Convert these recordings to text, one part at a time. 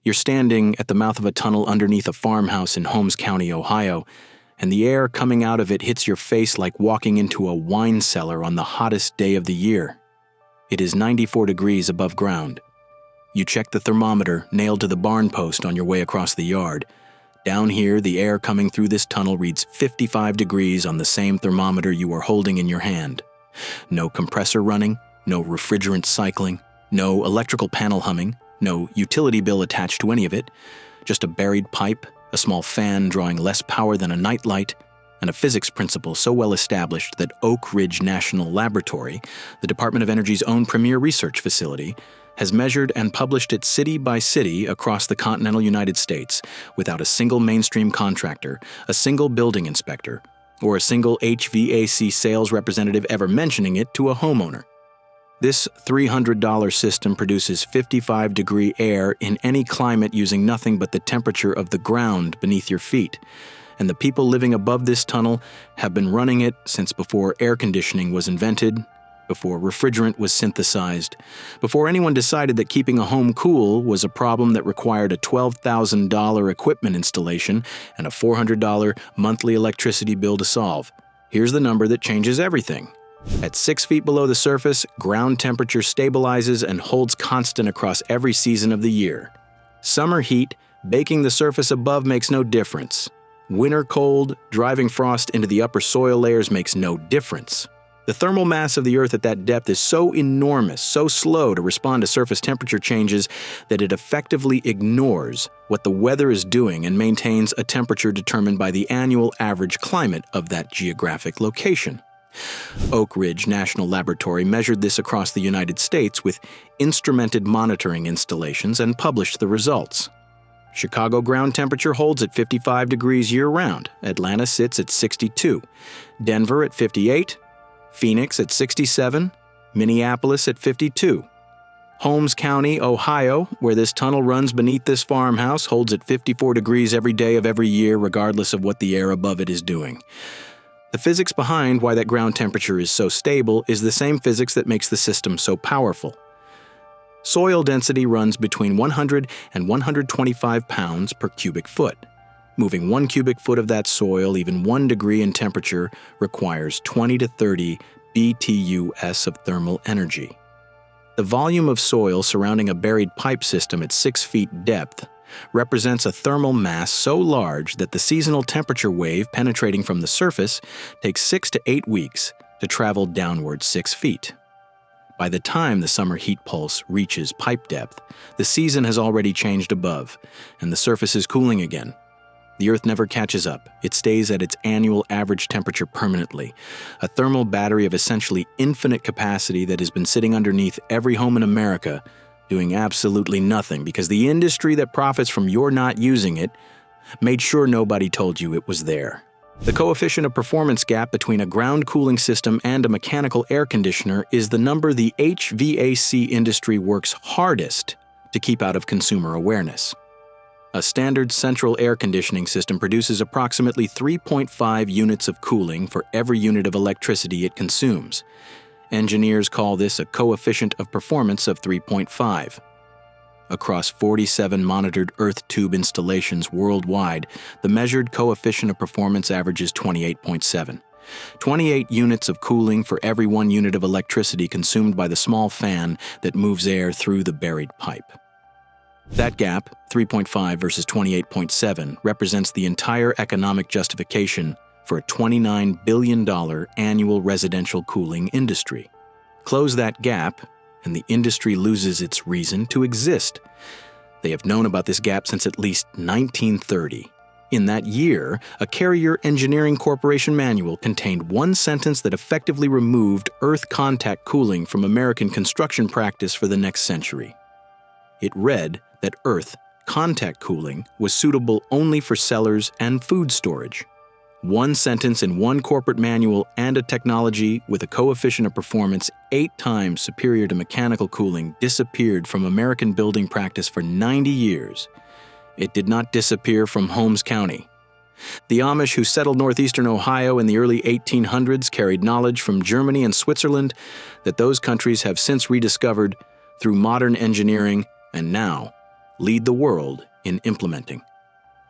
You're standing at the mouth of a tunnel underneath a farmhouse in Holmes County, Ohio, and the air coming out of it hits your face like walking into a wine cellar on the hottest day of the year. It is 94 degrees above ground. You check the thermometer nailed to the barn post on your way across the yard. Down here, the air coming through this tunnel reads 55 degrees on the same thermometer you are holding in your hand. No compressor running, no refrigerant cycling, no electrical panel humming, no utility bill attached to any of it, just a buried pipe, a small fan drawing less power than a nightlight, and a physics principle so well established that Oak Ridge National Laboratory, the Department of Energy's own premier research facility, has measured and published it city by city across the continental United States without a single mainstream contractor, a single building inspector, or a single HVAC sales representative ever mentioning it to a homeowner. This $300 system produces 55-degree air in any climate using nothing but the temperature of the ground beneath your feet, and the people living above this tunnel have been running it since before air conditioning was invented, before refrigerant was synthesized, before anyone decided that keeping a home cool was a problem that required a $12,000 equipment installation and a $400 monthly electricity bill to solve. Here's the number that changes everything. At 6 feet below the surface, ground temperature stabilizes and holds constant across every season of the year. Summer heat, baking the surface above makes no difference. Winter cold, driving frost into the upper soil layers makes no difference. The thermal mass of the Earth at that depth is so enormous, so slow to respond to surface temperature changes that it effectively ignores what the weather is doing and maintains a temperature determined by the annual average climate of that geographic location. Oak Ridge National Laboratory measured this across the United States with instrumented monitoring installations and published the results. Chicago ground temperature holds at 55 degrees year-round. Atlanta sits at 62. Denver at 58. Phoenix at 67. Minneapolis at 52. Holmes County, Ohio, where this tunnel runs beneath this farmhouse, holds at 54 degrees every day of every year, regardless of what the air above it is doing. The physics behind why that ground temperature is so stable is the same physics that makes the system so powerful. Soil density runs between 100 and 125 pounds per cubic foot. Moving 1 cubic foot of that soil even 1 degree in temperature requires 20 to 30 BTUs of thermal energy. The volume of soil surrounding a buried pipe system at 6 feet depth represents a thermal mass so large that the seasonal temperature wave penetrating from the surface takes 6 to 8 weeks to travel downward 6 feet. By the time the summer heat pulse reaches pipe depth, the season has already changed above, and the surface is cooling again. The Earth never catches up. It stays at its annual average temperature permanently, a thermal battery of essentially infinite capacity that has been sitting underneath every home in America, doing absolutely nothing because the industry that profits from your not using it made sure nobody told you it was there. The coefficient of performance gap between a ground cooling system and a mechanical air conditioner is the number the HVAC industry works hardest to keep out of consumer awareness. A standard central air conditioning system produces approximately 3.5 units of cooling for every unit of electricity it consumes. Engineers call this a coefficient of performance of 3.5. Across 47 monitored earth tube installations worldwide, the measured coefficient of performance averages 28.7. 28 units of cooling for every 1 unit of electricity consumed by the small fan that moves air through the buried pipe. That gap, 3.5 versus 28.7, represents the entire economic justification for a $29 billion annual residential cooling industry. Close that gap, and the industry loses its reason to exist. They have known about this gap since at least 1930. In that year, a Carrier Engineering Corporation manual contained one sentence that effectively removed earth contact cooling from American construction practice for the next century. It read that earth contact cooling was suitable only for cellars and food storage. One sentence in one corporate manual and a technology with a coefficient of performance 8 times superior to mechanical cooling disappeared from American building practice for 90 years. It did not disappear from Holmes County. The Amish who settled northeastern Ohio in the early 1800s carried knowledge from Germany and Switzerland that those countries have since rediscovered through modern engineering and now lead the world in implementing.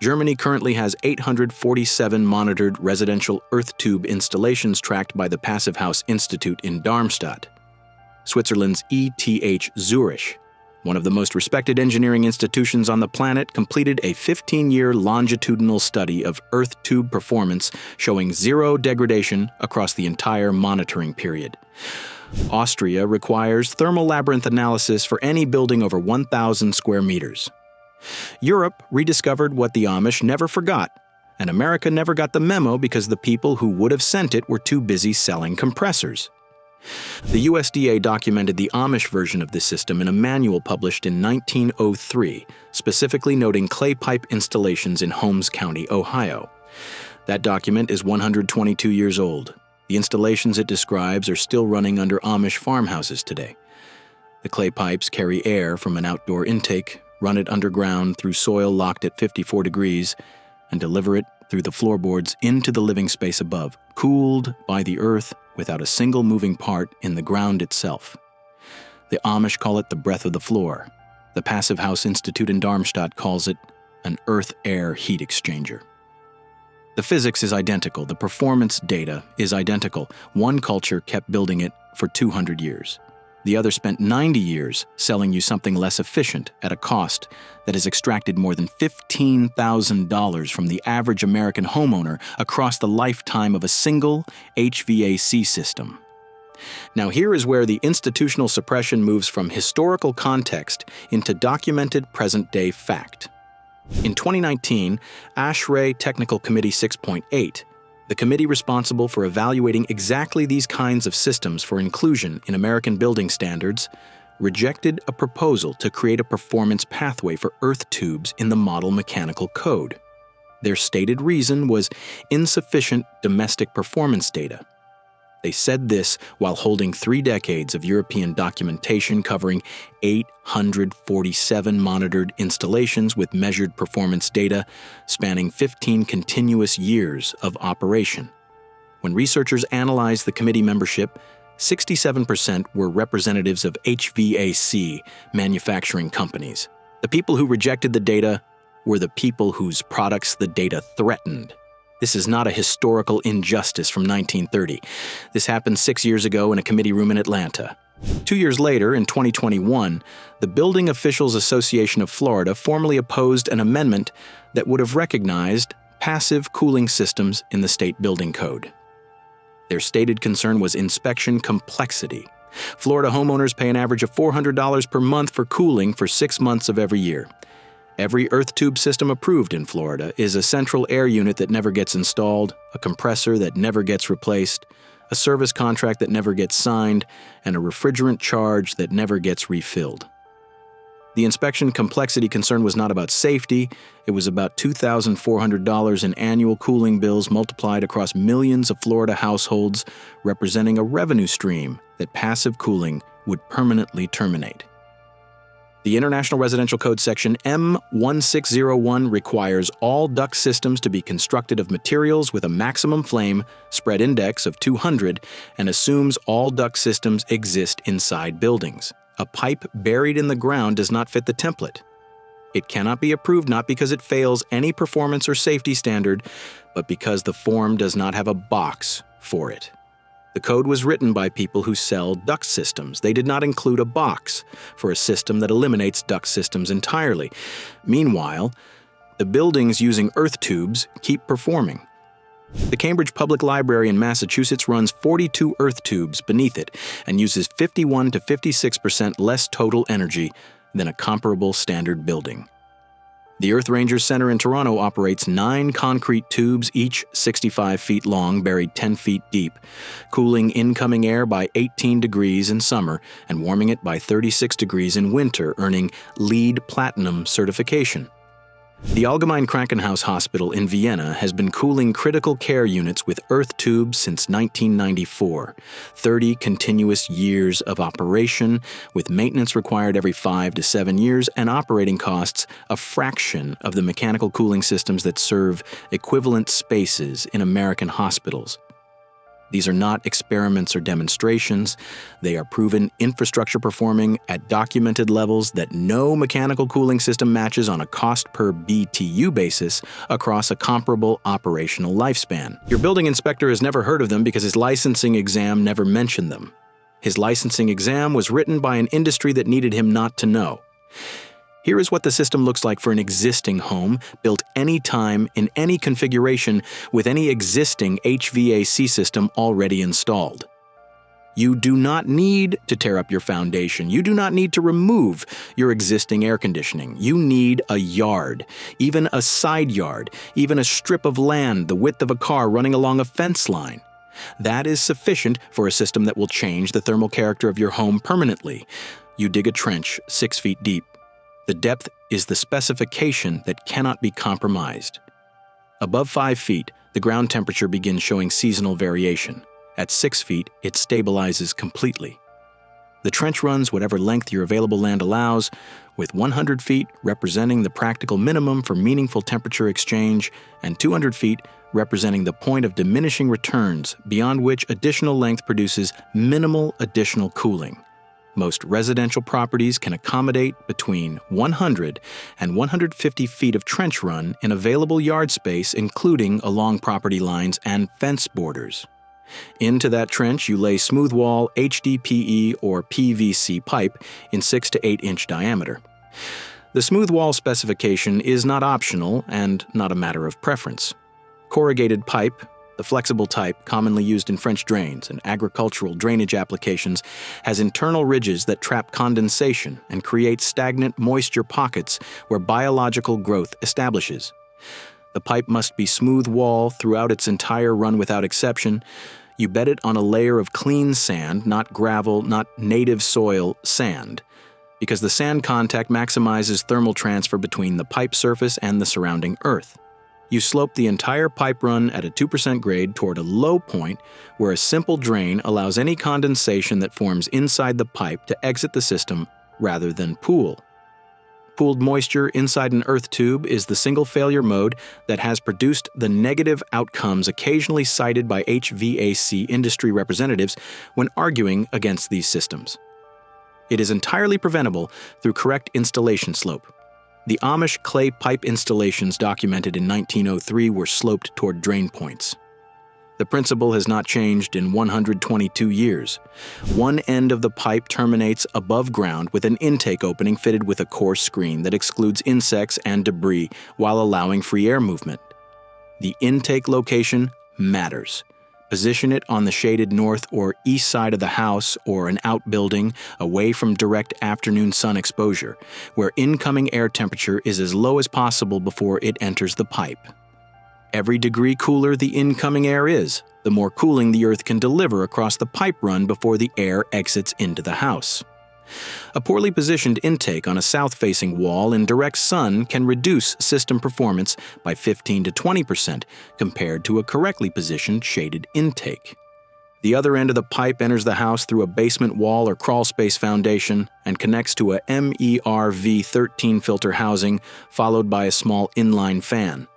Germany currently has 847 monitored residential earth tube installations tracked by the Passive House Institute in Darmstadt. Switzerland's ETH Zurich, one of the most respected engineering institutions on the planet, completed a 15-year longitudinal study of earth tube performance showing zero degradation across the entire monitoring period. Austria requires thermal labyrinth analysis for any building over 1,000 square meters. Europe rediscovered what the Amish never forgot, and America never got the memo because the people who would have sent it were too busy selling compressors. The USDA documented the Amish version of this system in a manual published in 1903, specifically noting clay pipe installations in Holmes County, Ohio. That document is 122 years old. The installations it describes are still running under Amish farmhouses today. The clay pipes carry air from an outdoor intake, run it underground through soil locked at 54 degrees, and deliver it through the floorboards into the living space above, cooled by the earth without a single moving part in the ground itself. The Amish call it the breath of the floor. The Passive House Institute in Darmstadt calls it an earth-air heat exchanger. The physics is identical. The performance data is identical. One culture kept building it for 200 years. The other spent 90 years selling you something less efficient at a cost that has extracted more than $15,000 from the average American homeowner across the lifetime of a single HVAC system. Now here is where the institutional suppression moves from historical context into documented present-day fact. In 2019, ASHRAE Technical Committee 6.8, the committee responsible for evaluating exactly these kinds of systems for inclusion in American building standards, rejected a proposal to create a performance pathway for earth tubes in the Model Mechanical Code. Their stated reason was insufficient domestic performance data. They said this while holding 3 decades of European documentation covering 847 monitored installations with measured performance data spanning 15 continuous years of operation. When researchers analyzed the committee membership, 67% were representatives of HVAC manufacturing companies. The people who rejected the data were the people whose products the data threatened. This is not a historical injustice from 1930. This happened 6 years ago in a committee room in Atlanta. 2 years later, in 2021, the Building Officials Association of Florida formally opposed an amendment that would have recognized passive cooling systems in the state building code. Their stated concern was inspection complexity. Florida homeowners pay an average of $400 per month for cooling for 6 months of every year. Every earth tube system approved in Florida is a central air unit that never gets installed, a compressor that never gets replaced, a service contract that never gets signed, and a refrigerant charge that never gets refilled. The inspection complexity concern was not about safety. It was about $2,400 in annual cooling bills multiplied across millions of Florida households, representing a revenue stream that passive cooling would permanently terminate. The International Residential Code Section M1601 requires all duct systems to be constructed of materials with a maximum flame spread index of 200 and assumes all duct systems exist inside buildings. A pipe buried in the ground does not fit the template. It cannot be approved not because it fails any performance or safety standard, but because the form does not have a box for it. The code was written by people who sell duct systems. They did not include a box for a system that eliminates duct systems entirely. Meanwhile, the buildings using earth tubes keep performing. The Cambridge Public Library in Massachusetts runs 42 earth tubes beneath it and uses 51 to 56% less total energy than a comparable standard building. The Earth Rangers Center in Toronto operates 9 concrete tubes, each 65 feet long, buried 10 feet deep, cooling incoming air by 18 degrees in summer and warming it by 36 degrees in winter, earning LEED Platinum certification. The Allgemeine Krankenhaus Hospital in Vienna has been cooling critical care units with earth tubes since 1994, 30 continuous years of operation, with maintenance required every 5 to 7 years and operating costs a fraction of the mechanical cooling systems that serve equivalent spaces in American hospitals. These are not experiments or demonstrations. They are proven infrastructure performing at documented levels that no mechanical cooling system matches on a cost per BTU basis across a comparable operational lifespan. Your building inspector has never heard of them because his licensing exam never mentioned them. His licensing exam was written by an industry that needed him not to know. Here is what the system looks like for an existing home, built anytime, in any configuration, with any existing HVAC system already installed. You do not need to tear up your foundation. You do not need to remove your existing air conditioning. You need a yard, even a side yard, even a strip of land the width of a car running along a fence line. That is sufficient for a system that will change the thermal character of your home permanently. You dig a trench 6 feet deep. The depth is the specification that cannot be compromised. Above 5 feet, the ground temperature begins showing seasonal variation. At 6 feet, it stabilizes completely. The trench runs whatever length your available land allows, with 100 feet representing the practical minimum for meaningful temperature exchange and 200 feet representing the point of diminishing returns beyond which additional length produces minimal additional cooling. Most residential properties can accommodate between 100 and 150 feet of trench run in available yard space, including along property lines and fence borders. Into that trench, you lay smooth wall HDPE or PVC pipe in 6 to 8 inch diameter. The smooth wall specification is not optional and not a matter of preference. Corrugated pipe, the flexible type commonly used in French drains and agricultural drainage applications, has internal ridges that trap condensation and create stagnant moisture pockets where biological growth establishes. The pipe must be smooth wall throughout its entire run without exception. You bed it on a layer of clean sand, not gravel, not native soil, sand, because the sand contact maximizes thermal transfer between the pipe surface and the surrounding earth. You slope the entire pipe run at a 2% grade toward a low point where a simple drain allows any condensation that forms inside the pipe to exit the system rather than pool. Pooled moisture inside an earth tube is the single failure mode that has produced the negative outcomes occasionally cited by HVAC industry representatives when arguing against these systems. It is entirely preventable through correct installation slope. The Amish clay pipe installations documented in 1903 were sloped toward drain points. The principle has not changed in 122 years. One end of the pipe terminates above ground with an intake opening fitted with a coarse screen that excludes insects and debris while allowing free air movement. The intake location matters. Position it on the shaded north or east side of the house or an outbuilding away from direct afternoon sun exposure, where incoming air temperature is as low as possible before it enters the pipe. Every degree cooler the incoming air is, the more cooling the earth can deliver across the pipe run before the air exits into the house. A poorly positioned intake on a south-facing wall in direct sun can reduce system performance by 15 to 20% compared to a correctly positioned shaded intake. The other end of the pipe enters the house through a basement wall or crawl space foundation and connects to a MERV13 filter housing, followed by a small inline fan.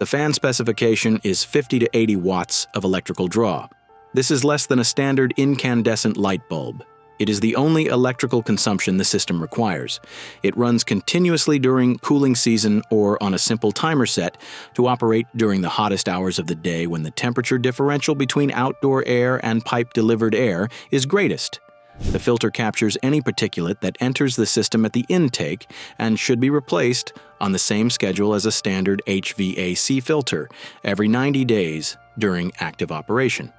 The fan specification is 50 to 80 watts of electrical draw. This is less than a standard incandescent light bulb. It is the only electrical consumption the system requires. It runs continuously during cooling season or on a simple timer set to operate during the hottest hours of the day when the temperature differential between outdoor air and pipe-delivered air is greatest. The filter captures any particulate that enters the system at the intake and should be replaced on the same schedule as a standard HVAC filter every 90 days during active operation.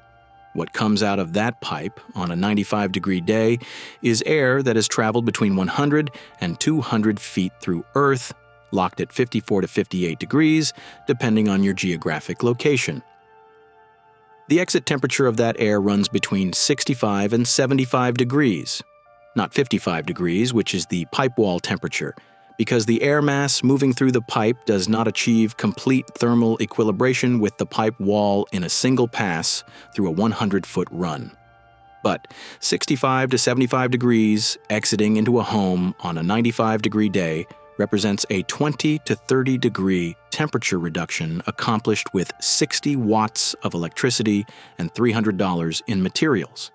What comes out of that pipe on a 95-degree day is air that has traveled between 100 and 200 feet through Earth, locked at 54 to 58 degrees, depending on your geographic location. The exit temperature of that air runs between 65 and 75 degrees, not 55 degrees, which is the pipe wall temperature, because the air mass moving through the pipe does not achieve complete thermal equilibration with the pipe wall in a single pass through a 100-foot run. But 65 to 75 degrees exiting into a home on a 95-degree day represents a 20 to 30 degree temperature reduction accomplished with 60 watts of electricity and $300 in materials.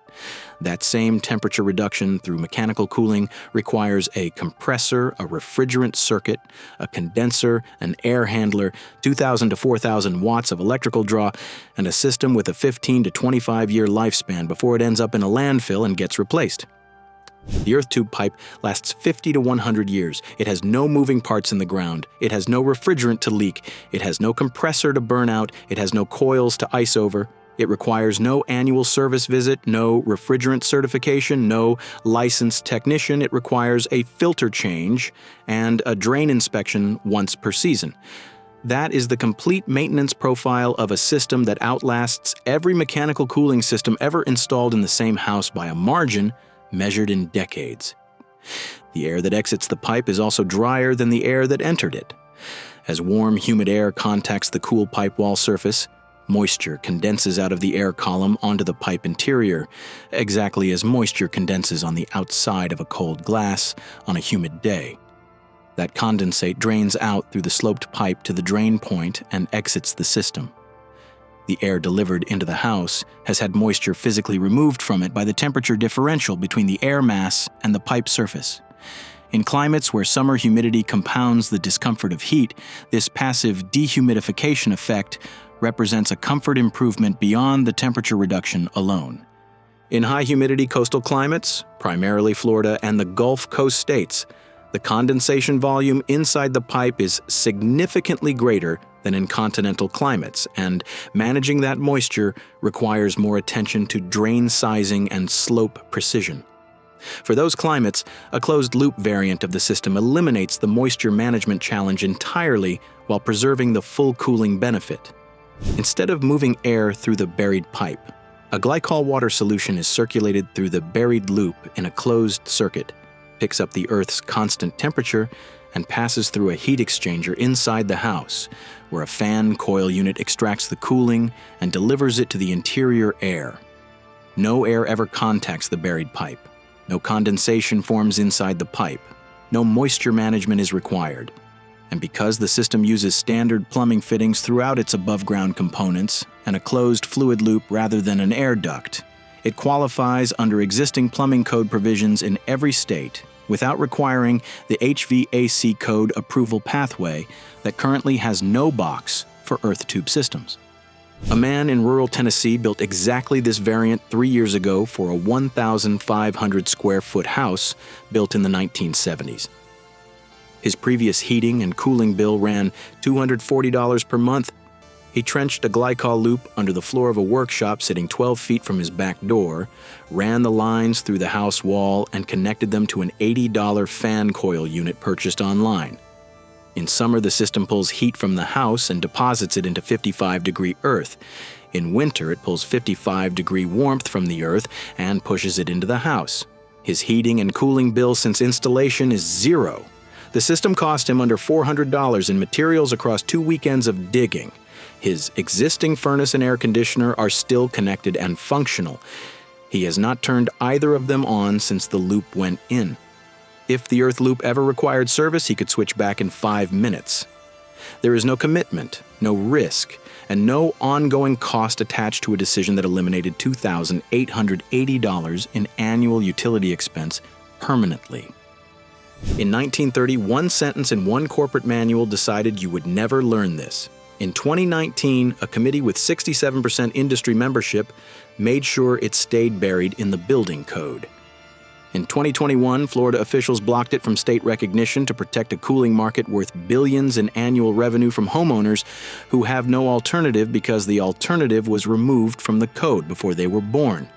That same temperature reduction through mechanical cooling requires a compressor, a refrigerant circuit, a condenser, an air handler, 2,000 to 4,000 watts of electrical draw, and a system with a 15 to 25-year lifespan before it ends up in a landfill and gets replaced. The earth tube pipe lasts 50 to 100 years. It has no moving parts in the ground. It has no refrigerant to leak. It has no compressor to burn out. It has no coils to ice over. It requires no annual service visit, no refrigerant certification, no licensed technician. It requires a filter change and a drain inspection once per season. That is the complete maintenance profile of a system that outlasts every mechanical cooling system ever installed in the same house by a margin measured in decades. The air that exits the pipe is also drier than the air that entered it. As warm, humid air contacts the cool pipe wall surface, moisture condenses out of the air column onto the pipe interior, exactly as moisture condenses on the outside of a cold glass on a humid day. That condensate drains out through the sloped pipe to the drain point and exits the system. The air delivered into the house has had moisture physically removed from it by the temperature differential between the air mass and the pipe surface. In climates where summer humidity compounds the discomfort of heat, this passive dehumidification effect represents a comfort improvement beyond the temperature reduction alone. In high humidity coastal climates, primarily Florida and the Gulf Coast states, the condensation volume inside the pipe is significantly greater than in continental climates, and managing that moisture requires more attention to drain sizing and slope precision. For those climates, a closed-loop variant of the system eliminates the moisture management challenge entirely while preserving the full cooling benefit. Instead of moving air through the buried pipe, a glycol water solution is circulated through the buried loop in a closed circuit, picks up the Earth's constant temperature, and passes through a heat exchanger inside the house, where a fan coil unit extracts the cooling and delivers it to the interior air. No air ever contacts the buried pipe. No condensation forms inside the pipe. No moisture management is required. And because the system uses standard plumbing fittings throughout its above-ground components and a closed fluid loop rather than an air duct, it qualifies under existing plumbing code provisions in every state without requiring the HVAC code approval pathway that currently has no box for earth tube systems. A man in rural Tennessee built exactly this variant 3 years ago for a 1,500 square foot house built in the 1970s. His previous heating and cooling bill ran $240 per month. He trenched a glycol loop under the floor of a workshop sitting 12 feet from his back door, ran the lines through the house wall, and connected them to an $80 fan coil unit purchased online. In summer, the system pulls heat from the house and deposits it into 55-degree earth. In winter, it pulls 55-degree warmth from the earth and pushes it into the house. His heating and cooling bill since installation is zero. The system cost him under $400 in materials across 2 weekends of digging. His existing furnace and air conditioner are still connected and functional. He has not turned either of them on since the loop went in. If the earth loop ever required service, he could switch back in 5 minutes. There is no commitment, no risk, and no ongoing cost attached to a decision that eliminated $2,880 in annual utility expense permanently. In 1930, one sentence in one corporate manual decided you would never learn this. In 2019, a committee with 67% industry membership made sure it stayed buried in the building code. In 2021, Florida officials blocked it from state recognition to protect a cooling market worth billions in annual revenue from homeowners who have no alternative because the alternative was removed from the code before they were born.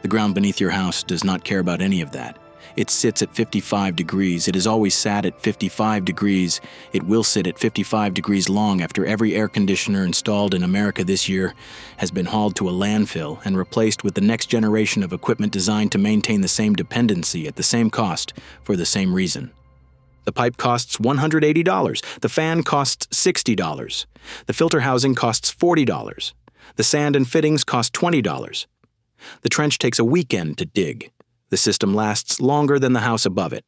The ground beneath your house does not care about any of that. It sits at 55 degrees. It has always sat at 55 degrees. It will sit at 55 degrees long after every air conditioner installed in America this year has been hauled to a landfill and replaced with the next generation of equipment designed to maintain the same dependency at the same cost for the same reason. The pipe costs $180. The fan costs $60. The filter housing costs $40. The sand and fittings cost $20. The trench takes a weekend to dig. The system lasts longer than the house above it.